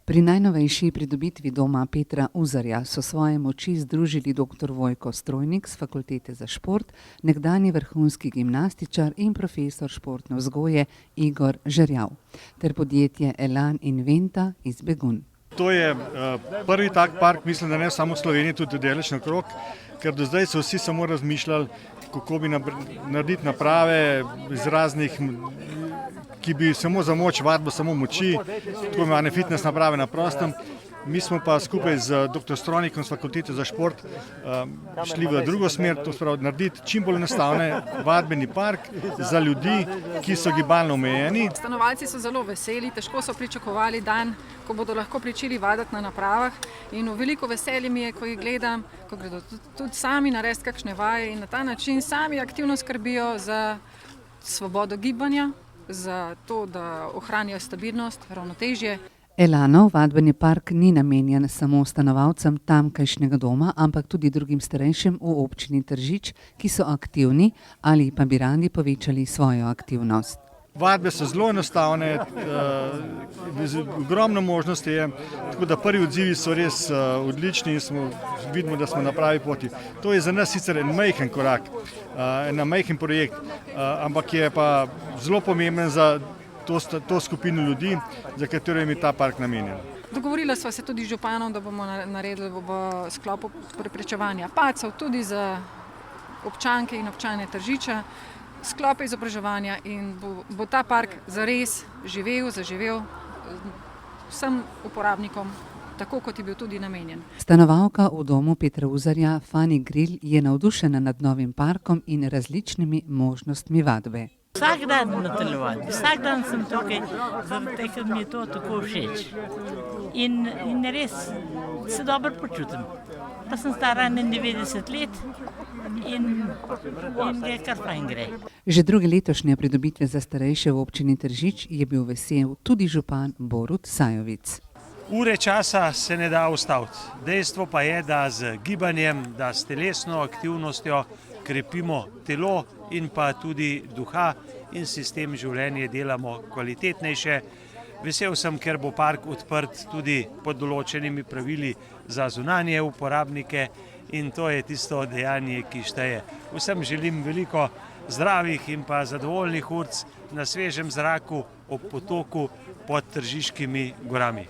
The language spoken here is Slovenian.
Pri najnovejši pridobitvi doma Petra Uzarja so svoje moči združili dr. Vojko Strojnik z Fakultete za šport, nekdanji vrhunski gimnastičar in profesor športne vzgoje Igor Žerjav, ter podjetje Elan Inventa iz Begunj. To je prvi tak park, mislim, da ne samo v Sloveniji, tudi daleč nakrog, ker do zdaj so vsi samo razmišljali, kako bi narediti naprave iz raznih, ki bi samo za moč, vadbo samo moči, tako imenovane fitness naprave na prostem. Mi smo pa skupaj z dr. Strojnikom z Fakultete za šport šli v drugo smer, to spravi narediti čim bolj enostavne vadbeni park za ljudi, ki so gibalno omejeni. Stanovalci so zelo veseli, težko so pričakovali dan, ko bodo lahko pričeli vaditi na napravah, in veliko veselje mi je, ko jih gledam, ko gredo tudi sami narediti kakšne vaje in na ta način sami aktivno skrbijo za svobodo gibanja, za to, da ohranijo stabilnost, ravnotežje. Elanov vadbeni park ni namenjen samo stanovalcem tamkajšnjega doma, ampak tudi drugim starejšim v občini Tržič, ki so aktivni ali pa bi radi povečali svojo aktivnost. Vadbe so zelo enostavne, ogromno možnosti je, tako da prvi odzivi so res odlični in vidimo, da smo na pravi poti. To je za nas sicer en majhen korak, en majhen projekt, ampak je pa zelo pomemben za to skupino ljudi, za katero je ta park namenjen. Dogovorila sva se tudi z županom, da bomo naredili v sklopu preprečevanja padcev tudi za občanke in občane Tržiča sklope izobraževanja in bo ta park zares zaživel vsem uporabnikom, tako kot je bil tudi namenjen. Stanovalka v domu Petra Uzarja Fani Gril je navdušena nad novim parkom in različnimi možnostmi vadbe. Vsak dan na telovadbi, vsak dan sem tukaj, zaradi tega, ker mi je to tako všeč. In res se dobro počutim. Pa sem stara 90 let in je kar fajn gre. Že druge letošnje pridobitve za starejše v občini Tržič je bil vesel tudi župan Borut Sajovic. Ure časa se ne da ustaviti. Dejstvo pa je, da z gibanjem, da s telesno aktivnostjo krepimo telo in pa tudi duha in sistem življenja delamo kvalitetnejše. Vesel sem, ker bo park odprt tudi pod določenimi pravili za zunanje uporabnike in to je tisto dejanje, ki šteje. Vsem želim veliko zdravih in pa zadovoljnih uric na svežem zraku ob potoku pod Tržiškimi gorami.